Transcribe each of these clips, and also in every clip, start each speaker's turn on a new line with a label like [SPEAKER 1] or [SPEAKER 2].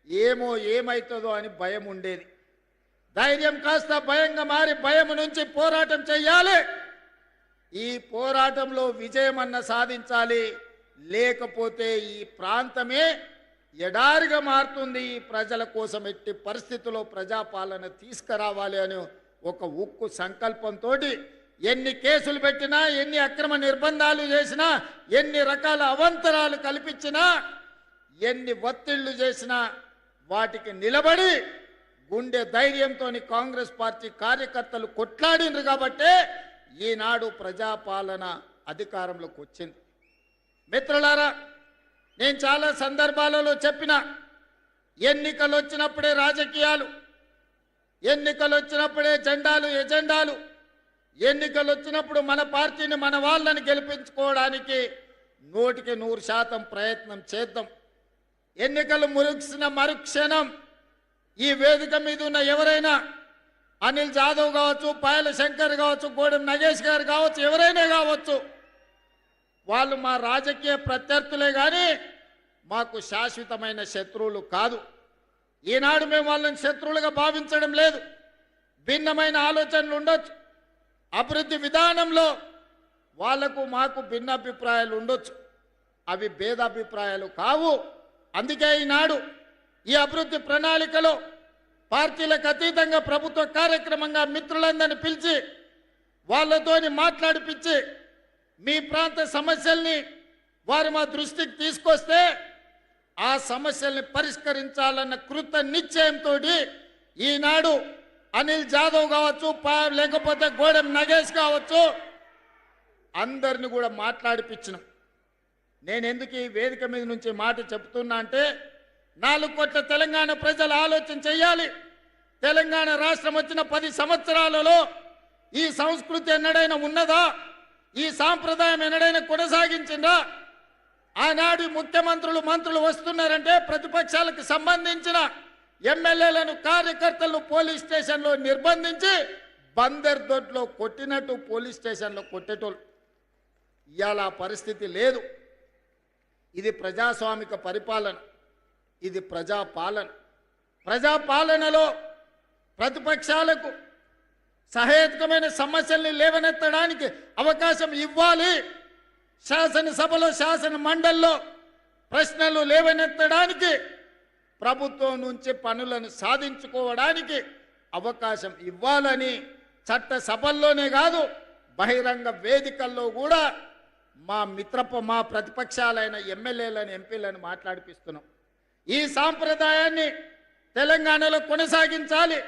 [SPEAKER 1] ఏమో ఏమైతుందో అని భయం ఉండేది. ధైర్యం కాస్త భయంగా మారి భయం నుంచి పోరాటం చేయాలి. ఈ పోరాటంలో విజయమన్న సాధించాలి, లేకపోతే ఈ ప్రాంతమే ఎడారిగా మారుతుంది. ఈ ప్రజల కోసం ఎట్టి పరిస్థితుల్లో ప్రజాపాలన తీసుకురావాలి అని ఒక ఉక్కు సంకల్పంతో ఎన్ని కేసులు పెట్టినా, ఎన్ని అక్రమ నిర్బంధాలు చేసినా, ఎన్ని రకాల అవంతరాలు కల్పించినా, ఎన్ని ఒత్తిళ్లు చేసినా వాటికి నిలబడి గుండె ధైర్యంతో కాంగ్రెస్ పార్టీ కార్యకర్తలు కొట్లాడినరు కాబట్టే ఈనాడు ప్రజాపాలన అధికారంలోకి వచ్చింది. మిత్రులారా, నేను చాలా సందర్భాలలో చెప్పిన, ఎన్నికలు వచ్చినప్పుడే రాజకీయాలు, ఎన్నికలు వచ్చినప్పుడే జెండాలు ఎజెండాలు, ఎన్నికలు వచ్చినప్పుడు మన పార్టీని మన వాళ్ళని గెలిపించుకోవడానికి 100% ప్రయత్నం చేద్దాం. ఎన్నికలు ముగిసిన మరుక్షణం ఈ వేదిక మీద ఉన్న ఎవరైనా, అనిల్ జాదవ్ కావచ్చు, పాయల శంకర్ కావచ్చు, గోడెం నగేష్ గారు కావచ్చు, ఎవరైనా కావచ్చు, వాళ్ళు మా రాజకీయ ప్రత్యర్థులే కానీ మాకు శాశ్వతమైన శత్రువులు కాదు. ఈనాడు మేము వాళ్ళని శత్రువులుగా భావించడం లేదు. భిన్నమైన ఆలోచనలు ఉండొచ్చు, అభివృద్ధి విధానంలో వాళ్లకు మాకు భిన్నాభిప్రాయాలు ఉండొచ్చు, అవి భేదాభిప్రాయాలు కావు. అందుకే ఈనాడు ఈ అభివృద్ధి ప్రణాళికలో పార్టీలకు అతీతంగా ప్రభుత్వ కార్యక్రమంగా మిత్రులందరినీ పిలిచి వాళ్ళతోని మాట్లాడిపించి మీ ప్రాంత సమస్యల్ని వారు మా దృష్టికి తీసుకొస్తే ఆ సమస్యల్ని పరిష్కరించాలన్న కృత నిశ్చయంతో ఈనాడు అనిల్ జాదవ్ కావచ్చు, లేకపోతే గోడెం నగేష్ కావచ్చు, అందరిని కూడా మాట్లాడిపించినాం. నేను ఎందుకు ఈ వేదిక మీద నుంచి మాట చెప్తున్నా అంటే, 4 కోట్ల తెలంగాణ ప్రజలు ఆలోచన చేయాలి. తెలంగాణ రాష్ట్రం వచ్చిన 10 సంవత్సరాలలో ఈ సంస్కృతి ఎన్నడైనా ఉన్నదా? ఈ సాంప్రదాయం ఎన్నడైనా కొనసాగించిందా? ఆనాడు ముఖ్యమంత్రులు మంత్రులు వస్తున్నారంటే ప్రతిపక్షాలకు సంబంధించిన ఎమ్మెల్యేలను కార్యకర్తలను పోలీస్ స్టేషన్లో నిర్బంధించి బందర్ దొడ్లో కొట్టినట్టు పోలీస్ స్టేషన్లో కొట్టేటోళ్ళు. ఇవాళ పరిస్థితి లేదు. ఇది ప్రజాస్వామిక పరిపాలన, ఇది ప్రజాపాలన. ప్రజాపాలనలో ప్రతిపక్షాలకు సహేతుకమైన సమస్యల్ని లేవనెత్తడానికి అవకాశం ఇవ్వాలి. శాసనసభలో, శాసన మండలిలో ప్రశ్నలు లేవనెత్తడానికి, ప్రభుత్వం నుంచి పనులను సాధించుకోవడానికి అవకాశం ఇవ్వాలని చట్ట సభల్లోనే కాదు బహిరంగ వేదికల్లో కూడా మా ప్రతిపక్షాలైన ఎమ్మెల్యేలను, ఎంపీలను మాట్లాడిపిస్తున్నాం. ఈ సాంప్రదాయాన్ని తెలంగాణలో కొనసాగించాలి.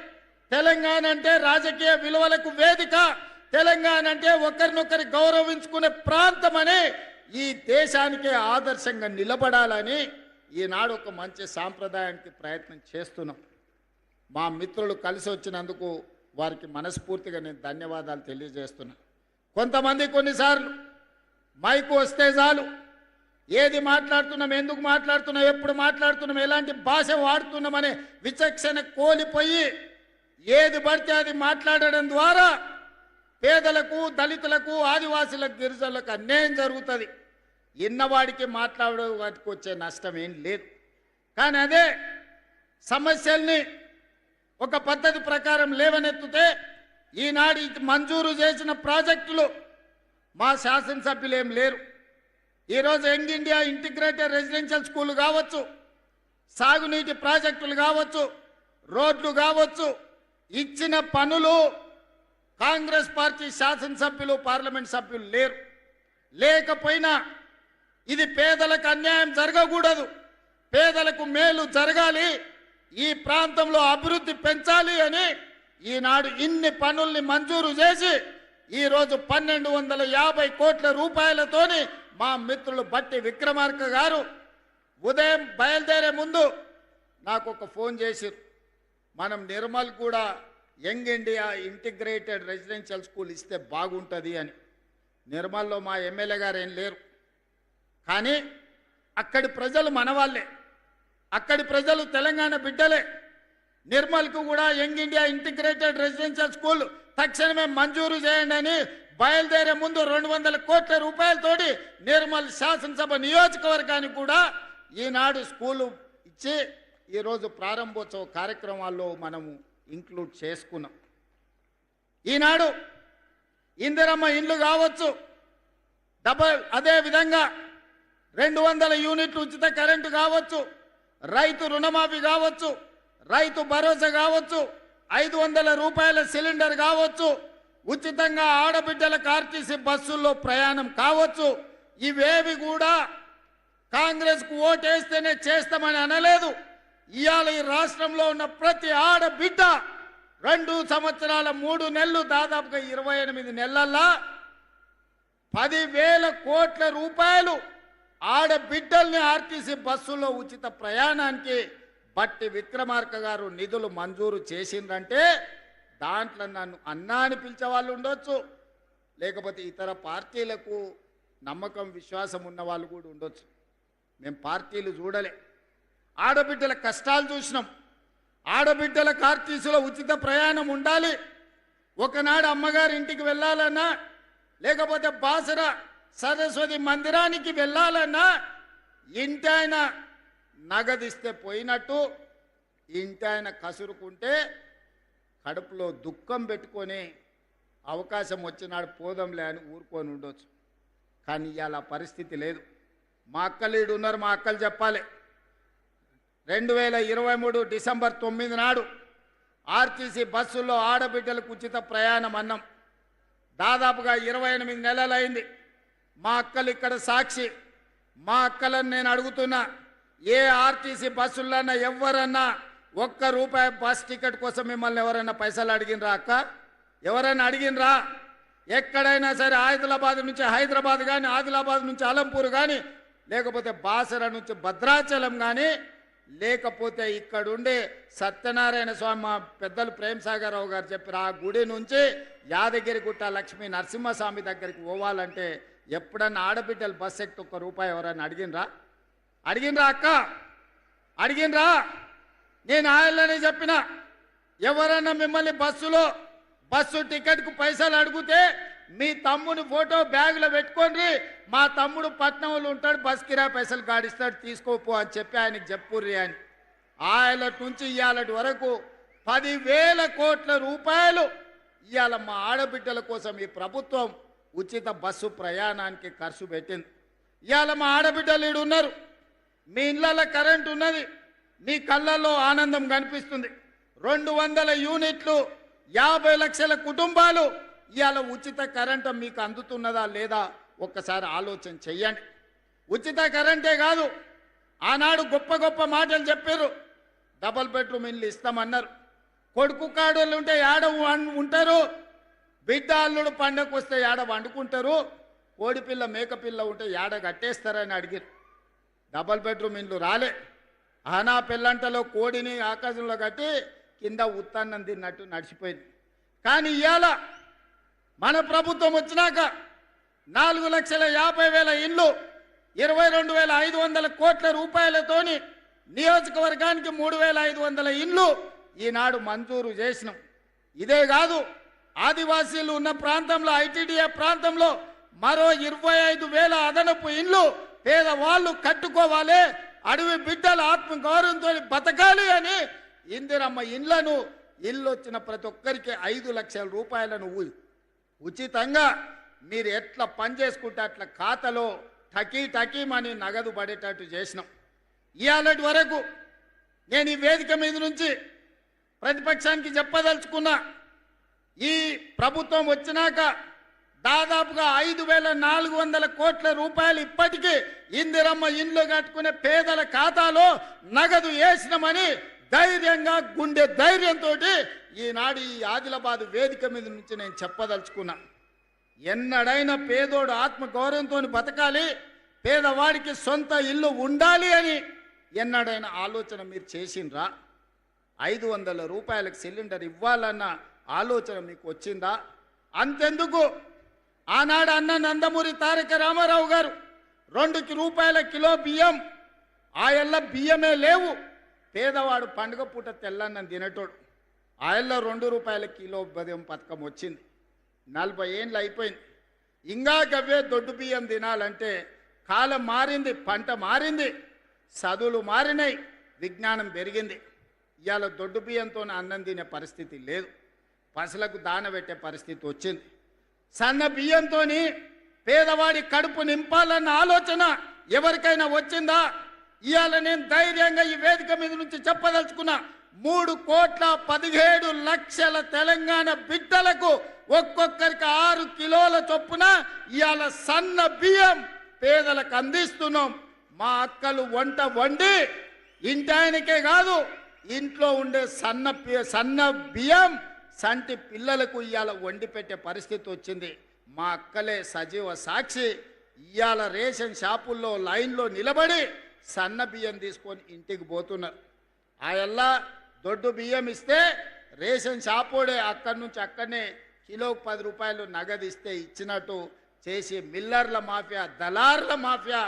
[SPEAKER 1] తెలంగాణ అంటే రాజకీయ విలువలకు వేదిక, తెలంగాణ అంటే ఒకరినొకరి గౌరవించుకునే ప్రాంతమని ఈ దేశానికే ఆదర్శంగా నిలబడాలని ఈనాడు ఒక మంచి సాంప్రదాయానికి ప్రయత్నం చేస్తున్నాం. మా మిత్రులు కలిసి వచ్చినందుకు వారికి మనస్ఫూర్తిగా నేను ధన్యవాదాలు తెలియజేస్తున్నా. కొంతమంది కొన్నిసార్లు మైకు వస్తే చాలు, ఏది మాట్లాడుతున్నాం, ఎందుకు మాట్లాడుతున్నాం, ఎప్పుడు మాట్లాడుతున్నాం, ఎలాంటి భాష వాడుతున్నామనే విచక్షణ కోల్పోయి ఏది పడితే అది మాట్లాడడం ద్వారా పేదలకు, దళితులకు, ఆదివాసులకు, గిరిజనులకు అన్యాయం జరుగుతుంది. ఇన్నవాడికి మాట్లాడడానికి వచ్చే నష్టం ఏం లేదు. కానీ అదే సమస్యల్ని ఒక పద్ధతి ప్రకారం లేవనెత్తితే ఈనాడు మంజూరు చేసిన ప్రాజెక్టులు మా శాసనసభ్యులు ఏం లేరు. ఈరోజు young India integrated residential school కావచ్చు, సాగునీటి ప్రాజెక్టులు కావచ్చు, రోడ్లు కావచ్చు, ఇచ్చిన పనులు కాంగ్రెస్ పార్టీ శాసనసభ్యులు, పార్లమెంట్ సభ్యులు లేరు. లేకపోయినా ఇది పేదలకు అన్యాయం జరగకూడదు, పేదలకు మేలు జరగాలి, ఈ ప్రాంతంలో అభివృద్ధి పెంచాలి అని ఈనాడు ఇన్ని పనుల్ని మంజూరు చేసి ఈరోజు 1250 కోట్ల రూపాయలతోని మా మిత్రులు బట్టి విక్రమార్క గారు ఉదయం బయలుదేరే ముందు నాకు ఒక ఫోన్ చేసిరు. మనం నిర్మల్ కూడా young India integrated residential school ఇస్తే బాగుంటుంది అని. నిర్మల్లో మా ఎమ్మెల్యే గారు ఏం లేరు, కానీ అక్కడి ప్రజలు మనవాళ్ళే, అక్కడి ప్రజలు తెలంగాణ బిడ్డలే. నిర్మల్కు కూడా young India integrated residential school తక్షణమే మంజూరు చేయండి అని బయలుదేరే ముందు 200 కోట్ల రూపాయలతోటి నిర్మల్ శాసనసభ నియోజకవర్గానికి కూడా ఈనాడు స్కూలు ఇచ్చి ఈరోజు ప్రారంభోత్సవ కార్యక్రమాల్లో మనము ఇంక్లూడ్ చేసుకున్నాం. ఈనాడు ఇందిరమ్మ ఇండ్లు కావచ్చు, అదే విధంగా 200 యూనిట్లు ఉచిత కరెంటు కావచ్చు, రైతు రుణమాఫీ కావచ్చు, రైతు భరోసా కావచ్చు, 500 రూపాయల సిలిండర్ కావచ్చు, ఉచితంగా ఆడబిడ్డలకు ఆర్టీసీ బస్సుల్లో ప్రయాణం కావచ్చు. ఇవేవి కూడా కాంగ్రెస్కు ఓటేస్తేనే చేస్తామని అనలేదు. ఇవాళ ఈ రాష్ట్రంలో ఉన్న ప్రతి ఆడబిడ్డ 2 సంవత్సరాల 3 నెలలు దాదాపుగా 28 నెలల్లో 10,000 కోట్ల రూపాయలు ఆడబిడ్డల్ని ఆర్టీసీ బస్సులో ఉచిత ప్రయాణానికి బట్టి విక్రమార్క గారు నిధులు మంజూరు చేసిందంటే దాంట్లో నన్ను అన్నా అని పిలిచే వాళ్ళు ఉండొచ్చు, లేకపోతే ఇతర పార్టీలకు నమ్మకం విశ్వాసం ఉన్న వాళ్ళు కూడా ఉండొచ్చు. మేము పార్టీలు చూడలే, ఆడబిడ్డల కష్టాలు చూసినాం. ఆడబిడ్డలకు ఆర్టీసీలో ఉచిత ప్రయాణం ఉండాలి. ఒకనాడు అమ్మగారి ఇంటికి వెళ్ళాలన్నా, లేకపోతే బాసర సరస్వతి మందిరానికి వెళ్ళాలన్నా ఇంటి ఆయన నగదిస్తే పోయినట్టు, ఇంటి ఆయన కసురుకుంటే కడుపులో దుఃఖం పెట్టుకొని అవకాశం వచ్చినాడు పోదంలే అని ఊరుకొని ఉండొచ్చు. కానీ ఇవాళ పరిస్థితి లేదు. మా అక్కలు ఈడు ఉన్నారు, మా అక్కలు చెప్పాలి. 2023 డిసెంబర్ 9 నాడు ఆర్టీసీ బస్సుల్లో ఆడబిడ్డలకు ఉచిత ప్రయాణం అన్నాం. దాదాపుగా 28 నెలలైంది. మా అక్కలు ఇక్కడ సాక్షి. మా అక్కలను నేను అడుగుతున్నా, ఏ ఆర్టీసీ బస్సులన్నా ఎవరన్నా ₹1 బస్ టికెట్ కోసం మిమ్మల్ని ఎవరైనా పైసలు అడిగినరా? అక్క ఎవరైనా అడిగినరా? ఎక్కడైనా సరే ఆదిలాబాద్ నుంచి హైదరాబాద్ కానీ, ఆదిలాబాద్ నుంచి అలంపూర్ కానీ, లేకపోతే బాసర నుంచి భద్రాచలం కానీ, లేకపోతే ఇక్కడుండే సత్యనారాయణ స్వామి మా పెద్దలు ప్రేమసాగరరావు గారు చెప్పారు, ఆ గుడి నుంచి యాదగిరిగుట్ట లక్ష్మీ నరసింహస్వామి దగ్గరికి పోవాలంటే ఎప్పుడన్నా ఆడబిడ్డలు బస్ ఎక్కి ₹1 ఎవరన్నా అడిగినరా? అడిగినరా అక్క? అడిగినరా? నేను ఆయననే చెప్పిన, ఎవరన్నా మిమ్మల్ని బస్సు టికెట్కు పైసలు అడిగితే మీ తమ్ముని ఫోటో బ్యాగులో పెట్టుకోండి, మా తమ్ముడు పట్నంలో ఉంటాడు, బస్ కిరాయి పైసలు గాడిస్తాడు, తీసుకోపో అని చెప్పి ఆయనకి చెప్పుర్రి అని. ఆయన నుంచి ఇవాళటి వరకు 10,000 కోట్ల రూపాయలు ఇవాళ మా ఆడబిడ్డల కోసం ఈ ప్రభుత్వం ఉచిత బస్సు ప్రయాణానికి ఖర్చు పెట్టింది. ఇవాళ మా ఆడబిడ్డలు ఈడు ఉన్నారు, మీ ఇళ్ళల్లో కరెంట్ ఉన్నది, మీ కళ్ళల్లో ఆనందం కనిపిస్తుంది. 200 యూనిట్లు 50 లక్షల కుటుంబాలు ఇవాళ ఉచిత కరెంటు మీకు అందుతున్నదా లేదా ఒక్కసారి ఆలోచన చెయ్యండి. ఉచిత కరెంటే కాదు, ఆనాడు గొప్ప గొప్ప మాటలు చెప్పారు. డబల్ బెడ్రూమ్ ఇల్లు ఇస్తామన్నారు. కొడుకు కాడోళ్ళు ఉంటే ఏడ ఉంటారు, బిడ్డ అల్లుడు పండగకు వస్తే ఏడ వండుకుంటారు, కోడిపిల్ల మేకపిల్ల ఉంటే ఏడ కట్టేస్తారని అడిగారు. డబల్ బెడ్రూమ్ ఇల్లు రాలే. ఆనా పిల్లంటలో కోడిని ఆకాశంలో కట్టి కింద ఉత్తాన్నం తిన్నట్టు నడిచిపోయింది. కానీ ఇవాళ మన ప్రభుత్వం వచ్చినాక 4,50,000 ఇళ్ళు 22,500 కోట్ల రూపాయలతోని నియోజకవర్గానికి 3,500 ఇళ్ళు ఈనాడు మంజూరు చేసినాం. ఇదే కాదు, ఆదివాసీలు ఉన్న ప్రాంతంలో ఐటీడీఏ ప్రాంతంలో మరో 25,000 అదనపు ఇళ్ళు పేదవాళ్ళు కట్టుకోవాలి, అడవి బిడ్డల ఆత్మగౌరవంతో బతకాలి అని ఇందిరమ్మ ఇళ్లను ఇల్లు వచ్చిన ప్రతి ఒక్కరికి 5 లక్షల రూపాయలను ఉచితంగా మీరు ఎట్లా పని చేసుకుంటే అట్లా ఖాతాలో టకీమని నగదు పడేటట్టు చేసినాం. ఇవాళటి వరకు నేను ఈ వేదిక మీద నుంచి ప్రతిపక్షానికి చెప్పదలుచుకున్నా, ఈ ప్రభుత్వం వచ్చినాక దాదాపుగా 5,400 కోట్ల రూపాయలు ఇప్పటికీ ఇందిరమ్మ ఇండ్లు కట్టుకునే పేదల ఖాతాలో నగదు వేసినామని ధైర్యంగా గుండె ధైర్యంతో ఈనాడు ఈ ఆదిలాబాద్ వేదిక మీద నుంచి నేను చెప్పదలుచుకున్నా. ఎన్నడైనా పేదోడు ఆత్మగౌరవంతో బతకాలి, పేదవాడికి సొంత ఇల్లు ఉండాలి అని ఎన్నడైనా ఆలోచన మీరు చేసిండ్రా? 500 రూపాయలకు సిలిండర్ ఇవ్వాలన్న ఆలోచన మీకు వచ్చిందా? అంతెందుకు, ఆనాడు అన్న నందమూరి తారక రామారావు గారు 2 రూపాయల కిలో బియ్యం, ఆయల్ల బియ్యమే లేవు, పేదవాడు పండుగ పూట తెల్లన్నం తినేటోడు, ఆయల్లో 2 రూపాయల కిలో బియ్యం పథకం వచ్చింది. 40 ఏళ్ళు అయిపోయింది. ఇంకా గవ్వే దొడ్డు బియ్యం తినాలంటే కాలం మారింది, పంట మారింది, చదువులు మారినాయి, విజ్ఞానం పెరిగింది. ఇవాళ దొడ్డు బియ్యంతో అన్నం తినే పరిస్థితి లేదు, పసులకు దాన పెట్టే పరిస్థితి వచ్చింది. సన్న బియ్యంతో పేదవాడి కడుపు నింపాలన్న ఆలోచన ఎవరికైనా వచ్చిందా? ఇవాళ నేను ధైర్యంగా ఈ వేదిక మీద నుంచి చెప్పదలుచుకున్నా, 3,17,00,000 తెలంగాణ బిడ్డలకు ఒక్కొక్కరికి 6 కిలోల చొప్పున ఇవాళ సన్న బియ్యం పేదలకు అందిస్తున్నాం. మా అక్కలు వంట వండి ఇంటాయనకే కాదు, ఇంట్లో ఉండే సన్న బియ్యం సంటి పిల్లలకు ఇవాళ వండి పెట్టే పరిస్థితి వచ్చింది. మా అక్కలే సజీవ సాక్షి. ఇవాళ రేషన్ షాపుల్లో లైన్లో నిలబడి సన్న బియ్యం తీసుకొని ఇంటికి పోతున్నారు. ఆయల్లా దొడ్డు బియ్యం ఇస్తే రేషన్ షాపోడే అక్కడి నుంచి అక్కడనే కిలోకి 10 రూపాయలు నగదు ఇస్తే ఇచ్చినట్టు చేసి మిల్లర్ల మాఫియా, దళార్ల మాఫియా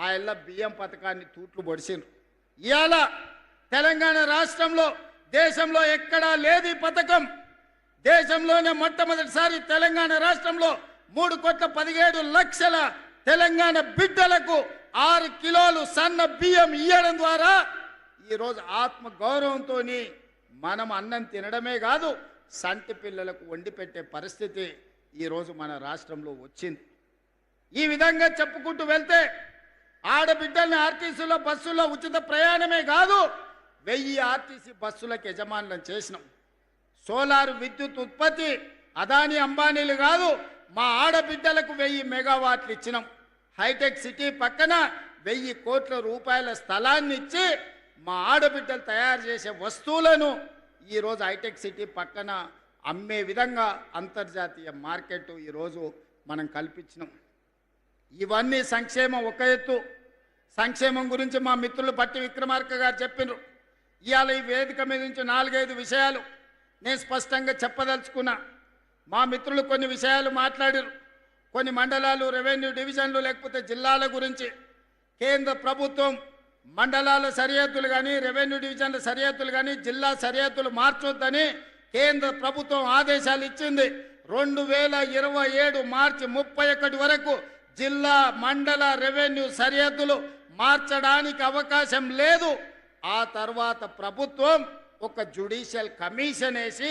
[SPEAKER 1] ఆయల్ల బియ్యం పథకాన్ని తూట్లు పొడిచిండ్రు. ఇవాళ తెలంగాణ రాష్ట్రంలో దేశంలో ఎక్కడా లేదు ఈ పథకం. దేశంలోనే మొట్టమొదటిసారి తెలంగాణ రాష్ట్రంలో 3,17,00,000 తెలంగాణ బిడ్డలకు 6 కిలోలు సన్న బియ్యం ఇవ్వడం ద్వారా ఈరోజు ఆత్మ గౌరవంతో మనం అన్నం తినడమే కాదు, సంటి పిల్లలకు వండి పెట్టే పరిస్థితి ఈరోజు మన రాష్ట్రంలో వచ్చింది. ఈ విధంగా చెప్పుకుంటూ వెళ్తే ఆడబిడ్డల్ని ఆర్టీసీలో బస్సుల్లో ఉచిత ప్రయాణమే కాదు, 1000 ఆర్టీసీ బస్సులకు యజమానులను చేసినాం. సోలార్ విద్యుత్ ఉత్పత్తి అదానీ అంబానీలు కాదు, మా ఆడబిడ్డలకు 1000 మెగావాట్లు ఇచ్చినాం. హైటెక్ సిటీ పక్కన 1000 కోట్ల రూపాయల స్థలాన్ని ఇచ్చి మా ఆడబిడ్డలు తయారు చేసే వస్తువులను ఈరోజు హైటెక్ సిటీ పక్కన అమ్మే విధంగా అంతర్జాతీయ మార్కెట్ ఈరోజు మనం కల్పించినాం. ఇవన్నీ సంక్షేమం ఒక ఎత్తు. సంక్షేమం గురించి మా మిత్రులు పట్టి విక్రమార్క గారు చెప్పినారు. ఇవాళ ఈ వేదిక మీద నుంచి 4-5 విషయాలు నేను స్పష్టంగా చెప్పదలుచుకున్నా. మా మిత్రులు కొన్ని విషయాలు మాట్లాడారు. కొన్ని మండలాలు, రెవెన్యూ డివిజన్లు లేకపోతే జిల్లాల గురించి కేంద్ర ప్రభుత్వం మండలాల సరిహద్దులు కానీ, రెవెన్యూ డివిజన్ల సరిహద్దులు కానీ, జిల్లా సరిహద్దులు మార్చొద్దని కేంద్ర ప్రభుత్వం ఆదేశాలు ఇచ్చింది. 2027 మార్చి 31 వరకు జిల్లా, మండల, రెవెన్యూ సరిహద్దులు మార్చడానికి అవకాశం లేదు. ఆ తర్వాత ప్రభుత్వం ఒక జ్యుడిషియల్ కమిషన్ వేసి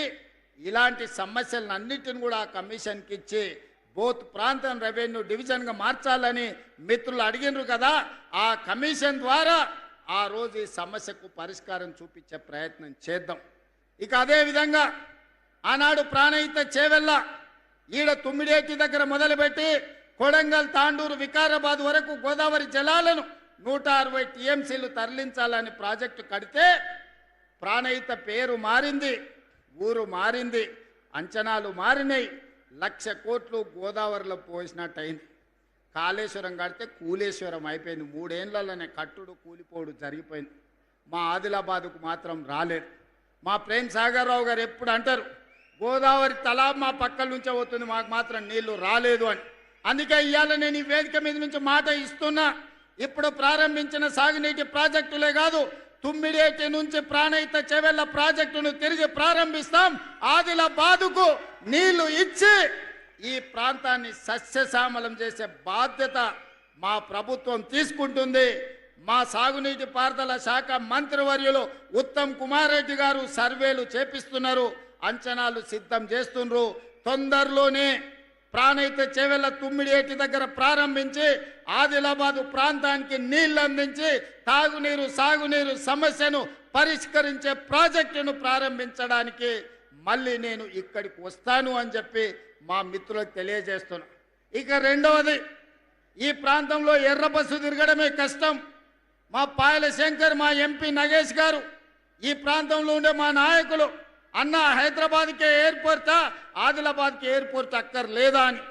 [SPEAKER 1] ఇలాంటి సమస్యలన్నింటిని కూడా ఆ కమిషన్కి ఇచ్చి బోత్ ప్రాంతం రెవెన్యూ డివిజన్గా మార్చాలని మిత్రులు అడిగినారు కదా. ఆ కమిషన్ ద్వారా ఆ రోజు ఈ సమస్యకు పరిష్కారం చూపించే ప్రయత్నం చేద్దాం. ఇక అదేవిధంగా ఆనాడు ప్రాణహిత చేవెళ్ళ ఈడ తుమ్మిడేటి దగ్గర మొదలుపెట్టి కొడంగల్, తాండూరు, వికారాబాద్ వరకు గోదావరి జలాలను 160 టీఎంసీలు తరలించాలని ప్రాజెక్టు కడితే ప్రాణహిత పేరు మారింది, ఊరు మారింది, అంచనాలు మారినాయి. 1,00,000 కోట్లు గోదావరిలో పోసినట్టు అయింది. కాళేశ్వరం కడితే కూలేశ్వరం అయిపోయింది. 3 ఏళ్లలోనే కట్టుడు కూలిపోడు జరిగిపోయింది. మా ఆదిలాబాదుకు మాత్రం రాలేదు. మా ప్రేమ్ సాగర్ రావు గారు ఎప్పుడు అంటారు, గోదావరి తలా మా పక్కల నుంచే పోతుంది, మాకు మాత్రం నీళ్లు రాలేదు అని. అందుకే ఇవాళ నేను ఈ వేదిక మీద నుంచి మాట ఇస్తున్నా. ఇప్పుడు ప్రారంభించిన సాగునీటి ప్రాజెక్టులే కాదు, తుమ్మిడేటి నుంచి ప్రాణహిత చేవెళ్ళ ప్రాజెక్టును తిరిగి ప్రారంభిస్తాం. ఆదిలాబాదుకు నీళ్లు ఇచ్చి ఈ ప్రాంతాన్ని సస్యశ్యామలం చేసే బాధ్యత మా ప్రభుత్వం తీసుకుంటుంది. మా సాగునీటి పారుదల శాఖ మంత్రివర్యులు ఉత్తమ్ కుమార్ రెడ్డి గారు సర్వేలు చేపిస్తున్నారు, అంచనాలు సిద్ధం చేస్తున్నారు. తొందరలోనే ప్రాణహిత చేవెళ్ళ తుమ్మిడేటి దగ్గర ప్రారంభించి ఆదిలాబాదు ప్రాంతానికి నీళ్లు అందించి తాగునీరు, సాగునీరు సమస్యను పరిష్కరించే ప్రాజెక్టును ప్రారంభించడానికి మళ్ళీ నేను ఇక్కడికి వస్తాను అని చెప్పి మా మిత్రులకు తెలియజేస్తున్నా. ఇక రెండవది, ఈ ప్రాంతంలో ఎర్ర బస్సు తిరగడమే కష్టం. మా పాయల శంకర్, మా ఎంపీ నగేష్ గారు, ఈ ప్రాంతంలో ఉండే మా నాయకులు అన్న హైదరాబాద్కే ఎయిర్పోర్టా, ఆదిలాబాద్కి ఎయిర్పోర్ట్ అక్కర్లేదా అని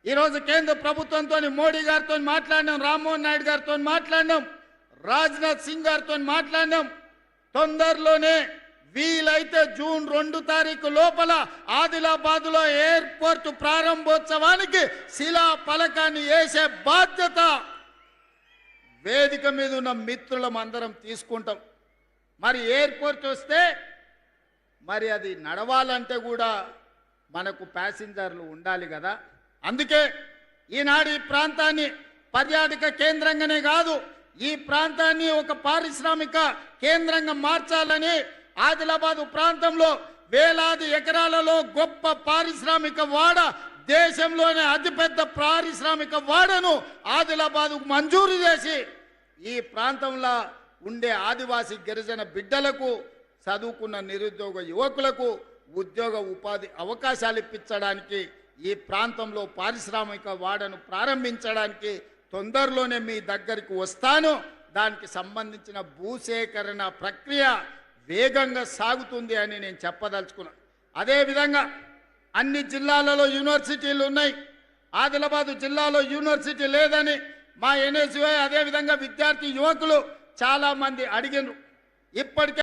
[SPEAKER 1] ఈరోజు కేంద్ర ప్రభుత్వంతో, మోడీ గారితో మాట్లాడినాం, రామ్మోహన్ నాయుడు గారితో మాట్లాడినాం, రాజ్నాథ్ సింగ్ గారితో మాట్లాడినాం. తొందరలోనే వీలైతే జూన్ 2 తారీఖు లోపల ఆదిలాబాద్లో ఎయిర్పోర్ట్ ప్రారంభోత్సవానికి శిలా ఫలకాన్ని వేసే బాధ్యత వేదిక మీద ఉన్న మిత్రులం అందరం తీసుకుంటాం. మరి ఎయిర్పోర్ట్ వస్తే మరి అది నడవాలంటే కూడా మనకు ప్యాసింజర్లు ఉండాలి కదా. అందుకే ఈనాడు ఈ ప్రాంతాన్ని పర్యాటక కేంద్రంగానే కాదు, ఈ ప్రాంతాన్ని ఒక పారిశ్రామిక కేంద్రంగా మార్చాలని ఆదిలాబాద్ ప్రాంతంలో వేలాది ఎకరాలలో గొప్ప పారిశ్రామిక వాడ, దేశంలోనే అతిపెద్ద పారిశ్రామిక వాడను ఆదిలాబాద్కు మంజూరు చేసి ఈ ప్రాంతంలో ఉండే ఆదివాసీ గిరిజన బిడ్డలకు, చదువుకున్న నిరుద్యోగ యువకులకు ఉద్యోగ ఉపాధి అవకాశాలు ఇప్పించడానికి, ఈ ప్రాంతంలో పారిశ్రామిక వాడను ప్రారంభించడానికి తొందరలోనే మీ దగ్గరికి వస్తాను. దానికి సంబంధించిన భూసేకరణ ప్రక్రియ వేగంగా సాగుతుంది అని నేను చెప్పదలుచుకున్నాను. అదేవిధంగా అన్ని జిల్లాలలో యూనివర్సిటీలు ఉన్నాయి. ఆదిలాబాద్ జిల్లాలో యూనివర్సిటీ లేదని మా ఎన్ఎస్యుఐ అదేవిధంగా విద్యార్థి యువకులు చాలామంది అడిగినారు. ఇప్పటికే